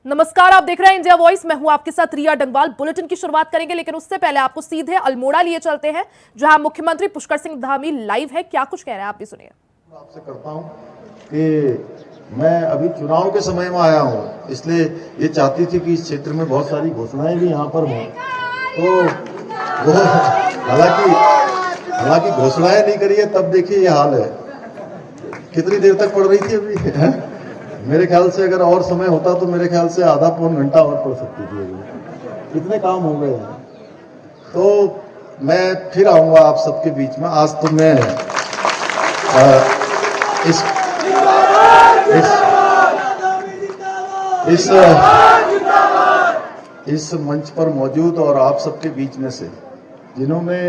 नमस्कार, आप देख रहे हैं इंडिया वॉइस। मैं हूं आपके साथ रिया डंगवाल। बुलेटिन की शुरुआत करेंगे, लेकिन उससे पहले आपको सीधे अल्मोड़ा लिए चलते हैं, जहां मुख्यमंत्री पुष्कर सिंह धामी लाइव है। क्या कुछ कह रहे हैं, आप भी सुनिए। आपसे करता हूं कि मैं अभी चुनाव के समय में आया हूं, इसलिए ये चाहती थी कि इस क्षेत्र में बहुत सारी घोषणाएं भी यहाँ पर हों, तो वो हालांकि घोषणाएं नहीं करी है, तब देखिए ये हाल है। कितनी देर तक पढ़ रही थी अभी? मेरे ख्याल से अगर और समय होता तो मेरे ख्याल से आधा पौन घंटा और पढ़ सकती थी अभी। कितने काम हो गए हैं। तो मैं फिर आऊंगा आप सबके बीच में। आज तो मैं इस मंच पर मौजूद और आप सबके बीच में से जिन्होंने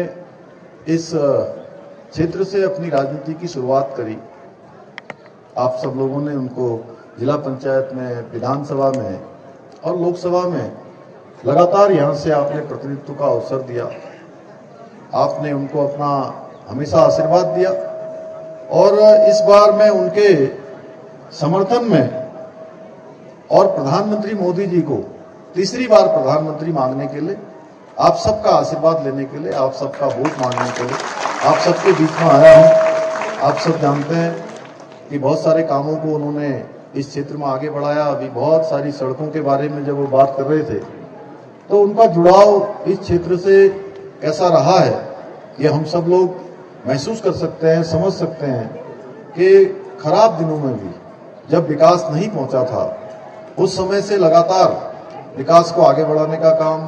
इस क्षेत्र से अपनी राजनीति की शुरुआत करी, आप सब लोगों ने उनको जिला पंचायत में, विधानसभा में और लोकसभा में लगातार यहां से आपने प्रतिनिधित्व का अवसर दिया। आपने उनको अपना हमेशा आशीर्वाद दिया और इस बार मैं उनके समर्थन में और प्रधानमंत्री मोदी जी को तीसरी बार प्रधानमंत्री मांगने के लिए, आप सबका आशीर्वाद लेने के लिए, आप सबका वोट मांगने के लिए आप सबके बीच में आया हूं। आप सब जानते हैं कि बहुत सारे कामों को उन्होंने इस क्षेत्र में आगे बढ़ाया। अभी बहुत सारी सड़कों के बारे में जब वो बात कर रहे थे, तो उनका जुड़ाव इस क्षेत्र से कैसा रहा है, ये हम सब लोग महसूस कर सकते हैं, समझ सकते हैं कि खराब दिनों में भी जब विकास नहीं पहुंचा था, उस समय से लगातार विकास को आगे बढ़ाने का काम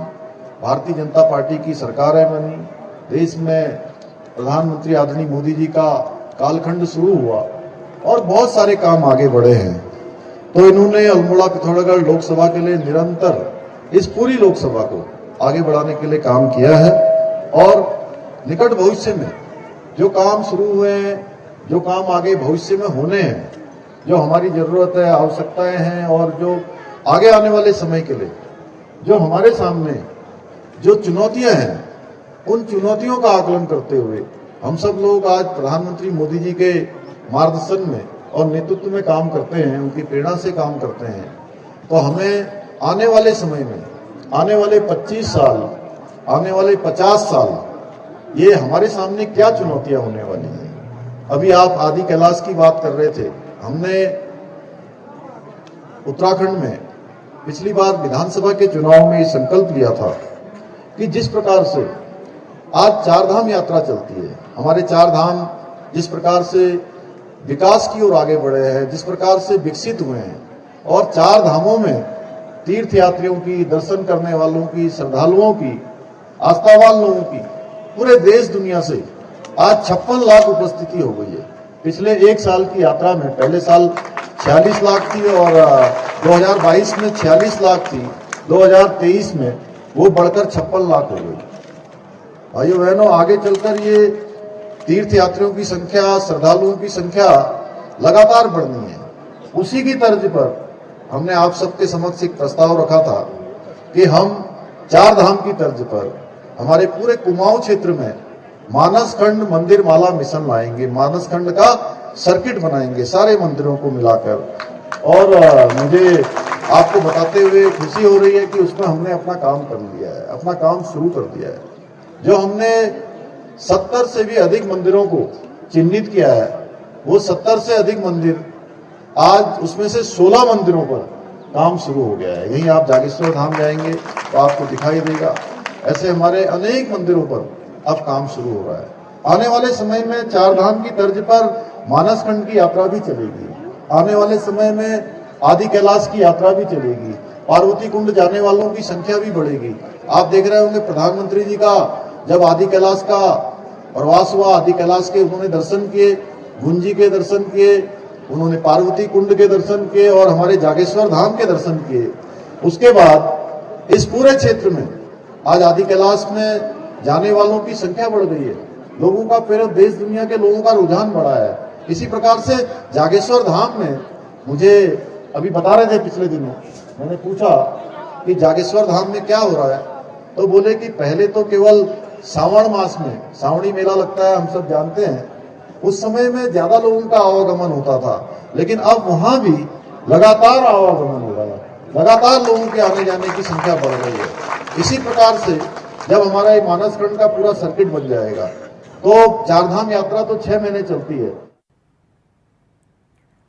भारतीय जनता पार्टी की सरकारें बनी। देश में प्रधानमंत्री आदरणीय मोदी जी का कालखंड शुरू हुआ और बहुत सारे काम आगे बढ़े हैं। तो इन्होंने अल्मोड़ा पिथौरागढ़ लोकसभा के लिए निरंतर इस पूरी लोकसभा को आगे बढ़ाने के लिए काम किया है और निकट भविष्य में जो काम शुरू हुए हैं, जो काम आगे भविष्य में होने हैं, जो हमारी जरूरत है, आवश्यकताएं हैं और जो आगे आने वाले समय के लिए जो हमारे सामने जो चुनौतियां हैं, उन चुनौतियों का आकलन करते हुए हम सब लोग आज प्रधानमंत्री मोदी जी के मार्गदर्शन में और नेतृत्व में काम करते हैं, उनकी प्रेरणा से काम करते हैं। तो हमें आने वाले समय में, आने वाले 25 साल, आने वाले 50 साल, ये हमारे सामने क्या चुनौतियां होने वाली हैं। अभी आप आदि कैलाश की बात कर रहे थे। हमने उत्तराखंड में पिछली बार विधानसभा के चुनाव में ये संकल्प लिया था कि जिस प्रकार से आज चारधाम यात्रा चलती है, हमारे चार धाम जिस प्रकार से विकास की ओर आगे बढ़े हैं, जिस प्रकार से विकसित हुए हैं और चार धामों में तीर्थ यात्रियों की, दर्शन करने वालों की, श्रद्धालुओं की, आस्थावान लोगों की पूरे देश दुनिया से आज 56 लाख उपस्थिति हो गई है। पिछले एक साल की यात्रा में पहले साल 46 लाख थी और 2022 में 46 लाख थी, 2023 में वो बढ़कर 56 लाख हो गई। भाइयों बहनों, आगे चलकर ये तीर्थ यात्रियों की संख्या, श्रद्धालुओं की संख्या लगातार बढ़नी है। उसी की तर्ज पर हमने आप सबके समक्ष एक प्रस्ताव रखा था कि हम चार धाम की तर्ज पर हमारे पूरे कुमाऊं क्षेत्र में मानस खंड मंदिर माला मिशन लाएंगे, मानस खंड का सर्किट बनाएंगे सारे मंदिरों को मिलाकर। और मुझे आपको बताते हुए खुशी हो रही है कि उसमें हमने अपना काम कर लिया है, अपना काम शुरू कर दिया है। जो हमने 70 से भी अधिक मंदिरों को चिन्हित किया है, वो 70 से अधिक मंदिर आज उसमें से 16 मंदिरों पर काम शुरू हो गया है। यहीं आप जागेश्वर धाम जाएंगे तो आपको दिखाई देगा, ऐसे हमारे अनेक मंदिरों पर अब काम शुरू हो रहा है। आने वाले समय में चार धाम की तर्ज पर मानस खंड की यात्रा भी चलेगी। आने वाले समय में आदि कैलाश की यात्रा भी चलेगी। पार्वती कुंड जाने वालों की संख्या भी बढ़ेगी। आप देख रहे होंगे प्रधानमंत्री जी का जब आदि कैलाश का प्रवास हुआ, आदि कैलाश के उन्होंने दर्शन किए, गुंजी के दर्शन किए, उन्होंने पार्वती कुंड के दर्शन किए और हमारे जागेश्वर धाम के दर्शन किए। उसके बाद इस पूरे क्षेत्र में आज आदि कैलाश में जाने वालों की संख्या बढ़ गई है। लोगों का पूरे देश दुनिया के लोगों का रुझान बढ़ा है। इसी प्रकार से जागेश्वर धाम में मुझे अभी बता रहे थे, पिछले दिनों मैंने पूछा कि जागेश्वर धाम में क्या हो रहा है, तो बोले कि पहले तो केवल सावन मास में सावणी मेला लगता है, हम सब जानते हैं, उस समय में ज्यादा लोगों का आवागमन होता था, लेकिन अब वहां भी लगातार आवागमन हो रहा है। लगातार लोगों के आने जाने की संख्या बढ़ रही है। इसी प्रकार से जब हमारा ये मानसखंड का पूरा सर्किट बन जाएगा तो चारधाम यात्रा तो 6 महीने चलती है।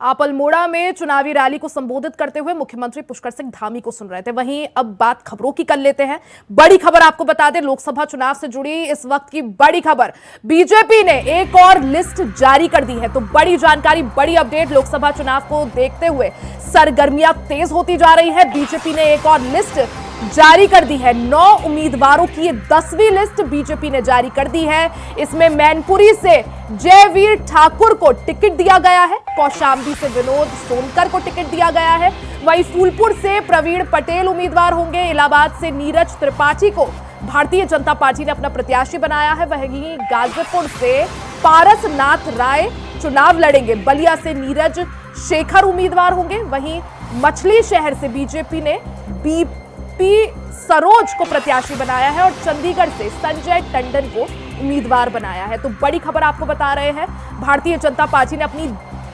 आप अल्मोड़ा में चुनावी रैली को संबोधित करते हुए मुख्यमंत्री पुष्कर सिंह धामी को सुन रहे थे। वहीं अब बात खबरों की कर लेते हैं। बड़ी खबर आपको बता दें, लोकसभा चुनाव से जुड़ी इस वक्त की बड़ी खबर, बीजेपी ने एक और लिस्ट जारी कर दी है। तो बड़ी जानकारी, बड़ी अपडेट, लोकसभा चुनाव को देखते हुए सरगर्मियां तेज होती जा रही है। बीजेपी ने एक और लिस्ट जारी कर दी है। 9 उम्मीदवारों की ये 10वीं लिस्ट बीजेपी ने जारी कर दी है। इसमें मैनपुरी से जयवीर ठाकुर को टिकट दिया गया है, कौशाम्बी से विनोद सोनकर को टिकट दिया गया है, वहीं फूलपुर से प्रवीण पटेल उम्मीदवार होंगे, इलाहाबाद से नीरज त्रिपाठी को भारतीय जनता पार्टी ने अपना प्रत्याशी बनाया है, वहीं गाजीपुर से पारसनाथ राय चुनाव लड़ेंगे, बलिया से नीरज शेखर उम्मीदवार होंगे, वहीं मछली शहर से बीजेपी ने बीपी सरोज को प्रत्याशी बनाया है और चंडीगढ़ से संजय टंडन को उम्मीदवार बनाया है। तो बड़ी खबर आपको बता रहे हैं, भारतीय जनता पार्टी ने अपनी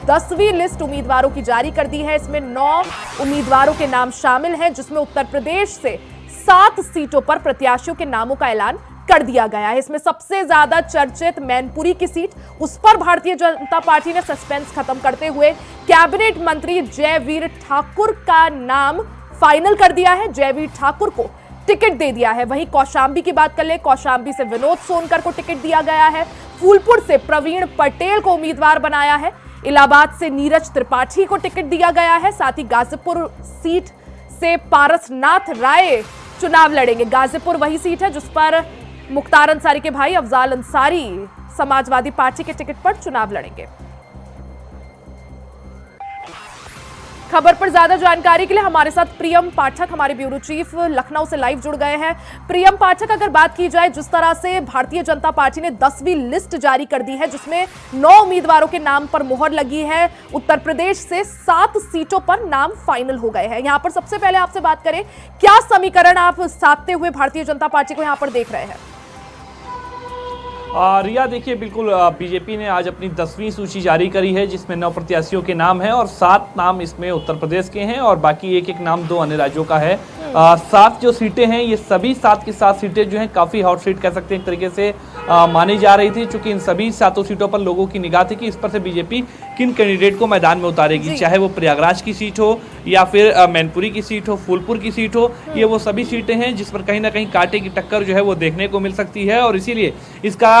10वीं लिस्ट उम्मीदवारों की जारी कर दी है। इसमें 9 उम्मीदवारों के नाम शामिल हैं, जिसमें उत्तर प्रदेश से 7 सीटों पर प्रत्याशियों के नामों का ऐलान कर दिया गया है। इसमें सबसे ज्यादा चर्चित मैनपुरी की सीट, उस पर भारतीय जनता पार्टी ने सस्पेंस खत्म करते हुए कैबिनेट मंत्री जयवीर ठाकुर का नाम फाइनल कर दिया है, जयवीर ठाकुर को टिकट दे दिया है। वहीं कौशाम्बी की बात कर ले, कौशाम्बी से विनोद सोनकर को टिकट दिया गया है, फूलपुर से प्रवीण पटेल को उम्मीदवार बनाया है, इलाहाबाद से नीरज त्रिपाठी को टिकट दिया गया है, साथ ही गाजीपुर सीट से पारसनाथ राय चुनाव लड़ेंगे। गाजीपुर वही सीट है जिस पर मुख्तार अंसारी के भाई अफजाल अंसारी समाजवादी पार्टी के टिकट पर चुनाव लड़ेंगे। खबर पर ज्यादा जानकारी के लिए हमारे साथ प्रियम पाठक, हमारे ब्यूरो चीफ लखनऊ से लाइव जुड़ गए हैं। प्रियम पाठक, अगर बात की जाए जिस तरह से भारतीय जनता पार्टी ने 10वीं लिस्ट जारी कर दी है, जिसमें 9 उम्मीदवारों के नाम पर मुहर लगी है, उत्तर प्रदेश से 7 सीटों पर नाम फाइनल हो गए हैं। यहां पर सबसे पहले आपसे बात करें, क्या समीकरण आप साधते हुए भारतीय जनता पार्टी को यहां पर देख रहे हैं? रिया, देखिए, बिल्कुल बीजेपी ने आज अपनी 10वीं सूची जारी करी है, जिसमें 9 प्रत्याशियों के नाम हैं और 7 नाम इसमें उत्तर प्रदेश के हैं और बाकी एक एक नाम 2 अन्य राज्यों का है। 7 जो सीटें हैं, ये सभी 7 की 7 सीटें जो हैं काफ़ी हॉट सीट कह सकते हैं एक तरीके से मानी जा रही थी, चूंकि इन सभी 7 सीटों पर लोगों की निगाह थी कि इस पर से बीजेपी किन कैंडिडेट को मैदान में उतारेगी, चाहे वो प्रयागराज की सीट हो या फिर मैनपुरी की सीट हो, फूलपुर की सीट हो। ये वो सभी सीटें हैं जिस पर कहीं ना कहीं कांटे की टक्कर जो है वो देखने को मिल सकती है और इसीलिए इसका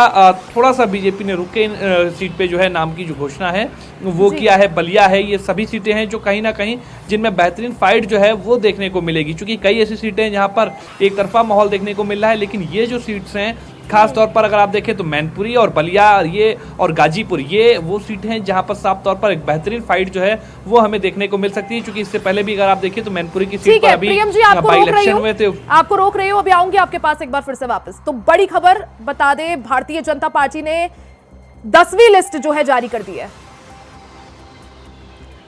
थोड़ा सा बीजेपी ने रुक के सीट पे जो है नाम की जो घोषणा है वो किया है। बलिया है, ये सभी सीटें हैं जो कहीं ना कहीं जिनमें बेहतरीन फाइट जो है वो देखने को मिलेगी, क्योंकि कई ऐसी सीटें हैं जहां पर एक तरफा माहौल देखने को मिल रहा है, लेकिन ये जो सीट्स हैं खास तौर पर अगर आप देखें तो मैनपुरी और बलिया ये और गाजीपुर, ये वो सीटें हैं जहां पर साफ तौर पर एक बेहतरीन फाइट जो है वो हमें देखने को मिल सकती है, क्योंकि इससे पहले भी अगर आप देखिए तो मैनपुरी की सीट पर अभी बाई इलेक्शन हुए थे। आपको रोक रही हूँ, अभी आऊंगी आपके पास एक बार फिर से वापस। तो बड़ी खबर बता दें, भारतीय जनता पार्टी ने 10वीं लिस्ट जो है जारी कर दी है।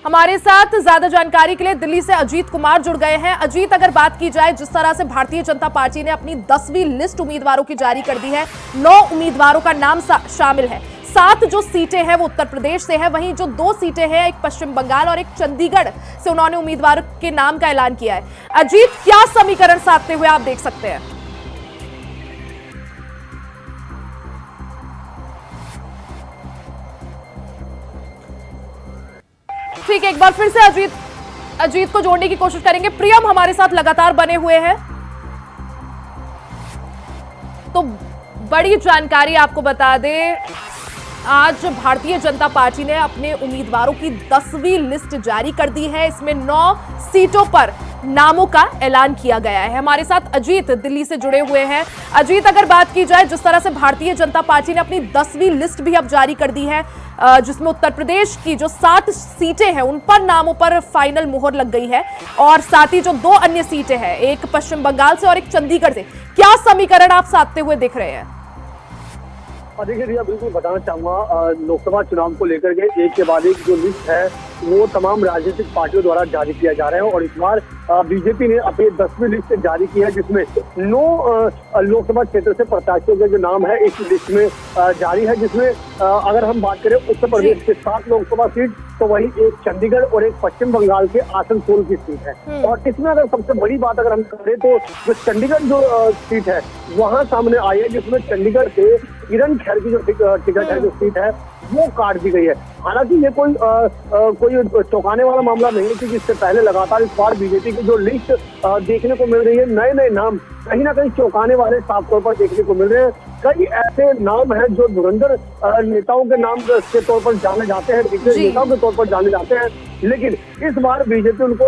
हमारे साथ ज्यादा जानकारी के लिए दिल्ली से अजीत कुमार जुड़ गए हैं। अजीत, अगर बात की जाए जिस तरह से भारतीय जनता पार्टी ने अपनी 10वीं लिस्ट उम्मीदवारों की जारी कर दी है, 9 उम्मीदवारों का नाम शामिल है, 7 जो सीटें हैं वो उत्तर प्रदेश से है, वहीं जो 2 सीटें हैं, एक पश्चिम बंगाल और एक चंडीगढ़ से उन्होंने उम्मीदवार के नाम का ऐलान किया है। अजीत, क्या समीकरण साधते हुए आप देख सकते हैं? ठीक है, एक बार फिर से अजीत को जोड़ने की कोशिश करेंगे। प्रियम हमारे साथ लगातार बने हुए हैं, तो बड़ी जानकारी आपको बता दें, आज भारतीय जनता पार्टी ने अपने उम्मीदवारों की 10वीं लिस्ट जारी कर दी है। इसमें 9 सीटों पर नामों का ऐलान किया गया है। हमारे साथ अजीत दिल्ली से जुड़े हुए हैं। अजीत, अगर बात की जाए जिस तरह से भारतीय जनता पार्टी ने अपनी 10वीं लिस्ट भी अब जारी कर दी है, जिसमें उत्तर प्रदेश की जो 7 सीटें हैं उन पर नामों पर फाइनल मुहर लग गई है और साथ ही जो 2 अन्य सीटें हैं, एक पश्चिम बंगाल से और एक चंडीगढ़ से, क्या समीकरण आप साधते हुए दिख रहे हैं? देखिए रिया, बिल्कुल बताना चाहूंगा, लोकसभा चुनाव को लेकर के एक के बाद एक जो लिस्ट है वो तमाम राजनीतिक पार्टियों द्वारा जारी किया जा रहा है। और इस बार बीजेपी ने अपनी 10वीं लिस्ट जारी की है, जिसमें 9 लोकसभा क्षेत्र से प्रत्याशियों के जो नाम है इस लिस्ट में जारी है, जिसमें अगर हम बात करें उत्तर प्रदेश के 7 लोकसभा सीट, तो वही एक चंडीगढ़ और एक पश्चिम बंगाल के आसनसोल की सीट है। और इसमें अगर सबसे बड़ी बात अगर हम करें तो जो चंडीगढ़ जो सीट है वहां सामने आई है, जिसमें चंडीगढ़ से किरण खैर की जो टिकट है, जो सीट है वो काट दी गई है। हालांकि ये कोई चौंकाने वाला मामला नहीं है, क्योंकि इससे पहले लगातार इस बार बीजेपी की जो लिस्ट देखने को मिल रही है, नए नए नाम कहीं ना कहीं चौंकाने वाले साफ तौर पर देखने को मिल रहे हैं। कई ऐसे नाम हैं जो धुरंधर नेताओं के नाम के तौर पर जाने जाते हैं, दिग्गज नेताओं के तौर पर जाने जाते हैं, लेकिन इस बार बीजेपी उनको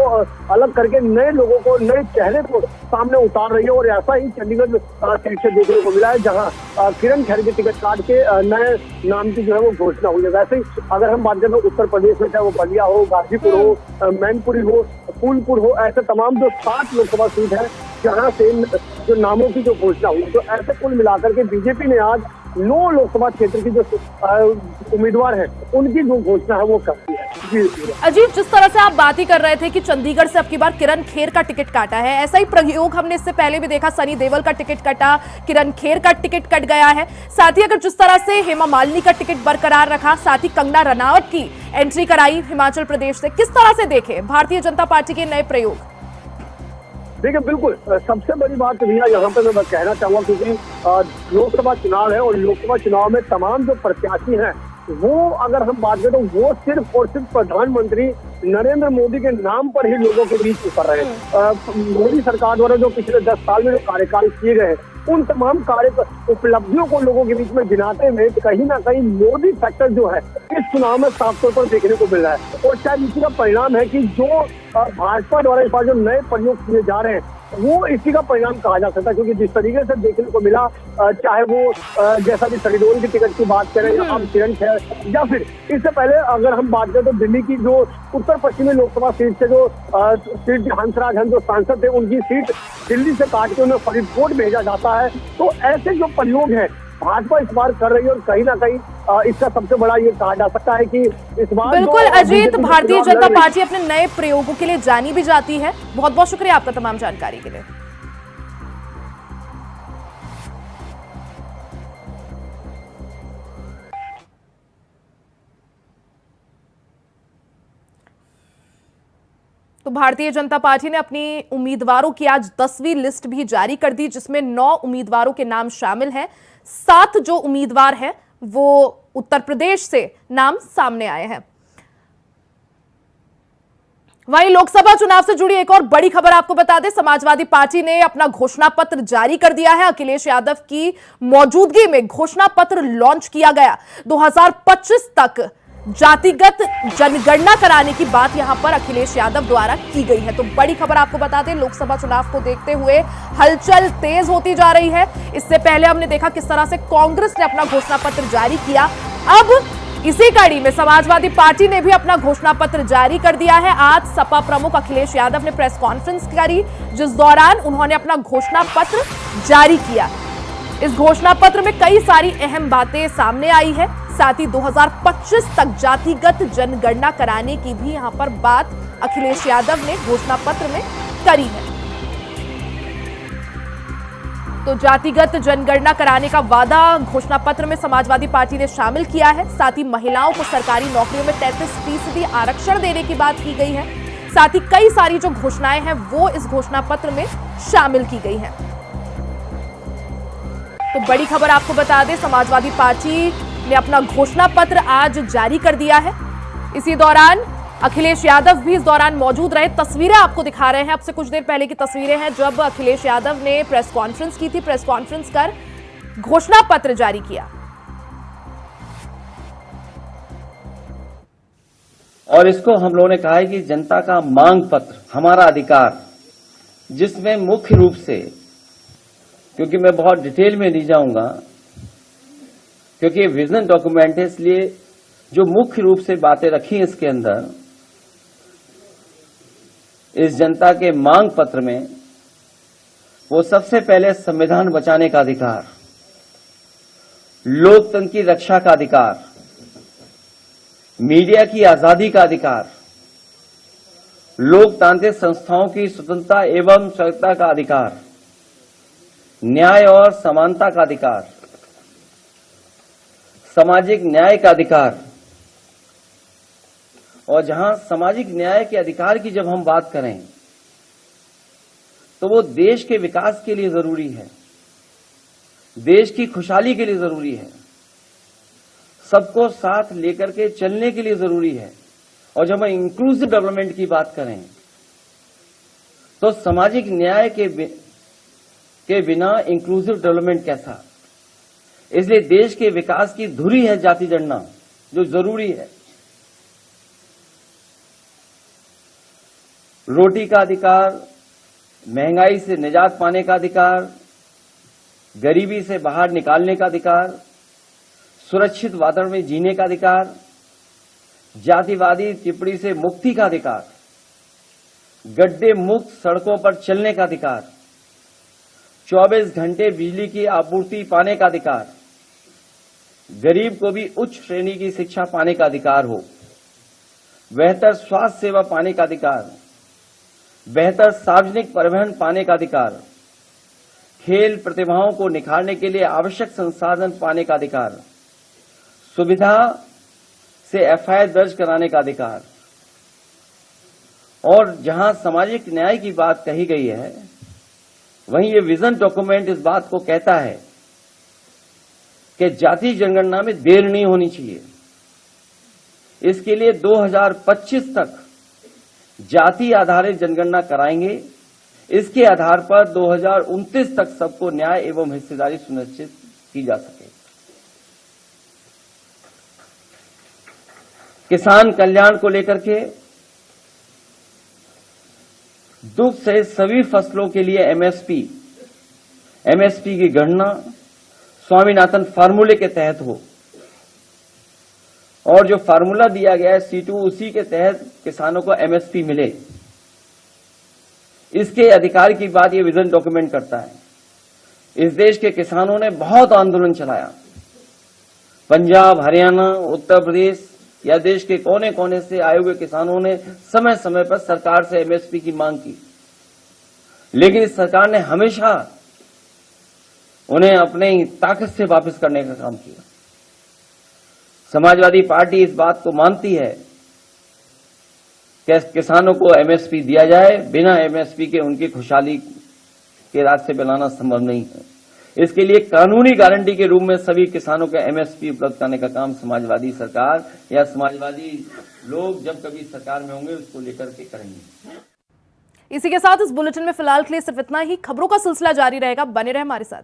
अलग करके नए लोगों को, नए चेहरे को सामने उतार रही है। और ऐसा ही चंडीगढ़ सीट से देखने को मिला है, जहां किरण खैर की टिकट काट के नए नाम की जो है वो घोषणा हुई है। वैसे ही अगर हम बात करें उत्तर प्रदेश में, चाहे वो बलिया हो, गाजीपुर हो, मैनपुरी हो, फूलपुर हो, ऐसे तमाम जो 7 लोकसभा सीट है जहां से जो नामों की जो घोषणा हुई, तो ऐसे कुल मिलाकर के बीजेपी ने आज 9 लोकसभा क्षेत्र की जो उम्मीदवार हैं उनकी जो घोषणा है वो कर दी है। अजीत, जिस तरह से आप बात ही कर रहे थे कि चंडीगढ़ से अब की बार किरण खेर का टिकट काटा है, ऐसा ही प्रयोग हमने इससे पहले भी देखा, सनी देओल का टिकट कटा, किरण खेर का टिकट कट गया है। साथ ही अगर जिस तरह से हेमा मालिनी का टिकट बरकरार रखा, साथ ही कंगना रनावत की एंट्री कराई हिमाचल प्रदेश से, किस तरह से देखे भारतीय जनता पार्टी के नए प्रयोग? देखिए, बिल्कुल सबसे बड़ी बात रिया यहाँ पे मैं कहना चाहूंगा, क्योंकि लोकसभा चुनाव है और लोकसभा चुनाव में तमाम जो प्रत्याशी हैं वो अगर हम बात करें तो वो सिर्फ और सिर्फ प्रधानमंत्री नरेंद्र मोदी के नाम पर ही लोगों के बीच उतर रहे हैं। मोदी सरकार द्वारा जो पिछले 10 साल में जो कार्यकाल किए गए उन तमाम कार्य उपलब्धियों को लोगों के बीच में गिनाते हुए कहीं ना कहीं मोदी फैक्टर जो है इस चुनाव में साफ तौर पर देखने को मिल रहा है। और शायद इसी का परिणाम है कि जो भाजपा द्वारा इस बार जो नए प्रयोग किए जा रहे हैं वो इसी का परिणाम कहा जा सकता है, क्योंकि जिस तरीके से देखने को मिला, चाहे वो जैसा कि सनी देओल की टिकट की बात करें या अब किरण खैर, या फिर इससे पहले अगर हम बात करें तो दिल्ली की जो उत्तर पश्चिमी लोकसभा सीट से जो सीट हंसराज हंस जो सांसद थे उनकी सीट दिल्ली से काट के उन्हें फरीदकोट भेजा जाता है। तो ऐसे जो प्रयोग है भाजपा इस बार कर रही है और कहीं ना कहीं इसका सबसे बड़ा ये कहा जा सकता है कि इस बार बिल्कुल अजीत, भारतीय जनता पार्टी अपने नए प्रयोगों के लिए जानी भी जाती है। बहुत बहुत शुक्रिया आपका तमाम जानकारी के लिए। तो भारतीय जनता पार्टी ने अपनी उम्मीदवारों की आज 10वीं लिस्ट भी जारी कर दी, जिसमें 9 उम्मीदवारों के नाम शामिल हैं। 7 जो उम्मीदवार हैं वो उत्तर प्रदेश से नाम सामने आए हैं। वहीं लोकसभा चुनाव से जुड़ी एक और बड़ी खबर आपको बता दें, समाजवादी पार्टी ने अपना घोषणा पत्र जारी कर दिया है। अखिलेश यादव की मौजूदगी में घोषणा पत्र लॉन्च किया गया। 2025 तक जातिगत जनगणना कराने की बात यहां पर अखिलेश यादव द्वारा की गई है। तो बड़ी खबर आपको बता दें, लोकसभा चुनाव को देखते हुए हलचल तेज होती जा रही है। इससे पहले हमने देखा किस तरह से कांग्रेस ने अपना घोषणा पत्र जारी किया। अब इसी कड़ी में समाजवादी पार्टी ने भी अपना घोषणा पत्र जारी कर दिया है। आज सपा प्रमुख अखिलेश यादव ने प्रेस कॉन्फ्रेंस करी, जिस दौरान उन्होंने अपना घोषणा पत्र जारी किया। इस घोषणा पत्र में कई सारी अहम बातें सामने आई है। साथ ही 2025 तक जातिगत जनगणना कराने की भी यहां पर बात अखिलेश यादव ने घोषणा पत्र में करी है। तो जातिगत जनगणना कराने का वादा घोषणा पत्र में समाजवादी पार्टी ने शामिल किया है। साथ ही महिलाओं को सरकारी नौकरियों में 33% आरक्षण देने की बात की गई है। साथ ही कई सारी जो घोषणाएं हैं वो इस घोषणा पत्र में शामिल की गई हैं। तो बड़ी खबर आपको बता दें, समाजवादी पार्टी ने अपना घोषणा पत्र आज जारी कर दिया है। इसी दौरान अखिलेश यादव भी इस दौरान मौजूद रहे। तस्वीरें आपको दिखा रहे हैं, अब से कुछ देर पहले की तस्वीरें हैं जब अखिलेश यादव ने प्रेस कॉन्फ्रेंस की थी। प्रेस कॉन्फ्रेंस कर घोषणा पत्र जारी किया। और इसको हम लोगों ने कहा है कि जनता का मांग पत्र, हमारा अधिकार, जिसमें मुख्य रूप से, क्योंकि मैं बहुत डिटेल में नहीं जाऊंगा क्योंकि ये विजन डॉक्यूमेंट है, इसलिए जो मुख्य रूप से बातें रखी हैं इसके अंदर, इस जनता के मांग पत्र में, वो सबसे पहले संविधान बचाने का अधिकार, लोकतंत्र की रक्षा का अधिकार, मीडिया की आजादी का अधिकार, लोकतांत्रिक संस्थाओं की स्वतंत्रता एवं स्वायत्तता का अधिकार, न्याय और समानता का अधिकार, सामाजिक न्याय का अधिकार। और जहां सामाजिक न्याय के अधिकार की जब हम बात करें तो वो देश के विकास के लिए जरूरी है, देश की खुशहाली के लिए जरूरी है, सबको साथ लेकर के चलने के लिए जरूरी है। और जब हम इंक्लूसिव डेवलपमेंट की बात करें तो सामाजिक न्याय के बिना इंक्लूसिव डेवलपमेंट कैसा। इसलिए देश के विकास की धुरी है जाति जनगणना, जो जरूरी है। रोटी का अधिकार, महंगाई से निजात पाने का अधिकार, गरीबी से बाहर निकालने का अधिकार, सुरक्षित वातावरण में जीने का अधिकार, जातिवादी टिप्पणी से मुक्ति का अधिकार, गड्ढे मुक्त सड़कों पर चलने का अधिकार, 24 घंटे बिजली की आपूर्ति पाने का अधिकार, गरीब को भी उच्च श्रेणी की शिक्षा पाने का अधिकार हो, बेहतर स्वास्थ्य सेवा पाने का अधिकार, बेहतर सार्वजनिक परिवहन पाने का अधिकार, खेल प्रतिभाओं को निखारने के लिए आवश्यक संसाधन पाने का अधिकार, सुविधा से एफआईआर दर्ज कराने का अधिकार। और जहां सामाजिक न्याय की बात कही गई है, वहीं ये विजन डॉक्यूमेंट इस बात को कहता है कि जाति जनगणना में देर नहीं होनी चाहिए। इसके लिए 2025 तक जाति आधारित जनगणना कराएंगे। इसके आधार पर 2029 तक सबको न्याय एवं हिस्सेदारी सुनिश्चित की जा सके। किसान कल्याण को लेकर के दुग्ध सहित सभी फसलों के लिए एमएसपी की गणना स्वामीनाथन फार्मूले के तहत हो, और जो फार्मूला दिया गया है C2 उसी के तहत किसानों को एमएसपी मिले। इसके अधिकार की बात ये विजन डॉक्यूमेंट करता है। इस देश के किसानों ने बहुत आंदोलन चलाया। पंजाब, हरियाणा, उत्तर प्रदेश या देश के कोने कोने से आए हुए किसानों ने समय समय पर सरकार से एमएसपी की मांग की, लेकिन इस सरकार ने हमेशा उन्हें अपनी ताकत से वापस करने का काम किया। समाजवादी पार्टी इस बात को मानती है कि किसानों को एमएसपी दिया जाए। बिना एमएसपी के उनकी खुशहाली के रास्ते पे लाना संभव नहीं है। इसके लिए कानूनी गारंटी के रूप में सभी किसानों को एमएसपी उपलब्ध कराने का काम समाजवादी सरकार या समाजवादी लोग जब कभी सरकार में होंगे उसको लेकर के करेंगे। इसी के साथ इस बुलेटिन में फिलहाल के लिए सिर्फ इतना ही। खबरों का सिलसिला जारी रहेगा, बने रहे हमारे साथ।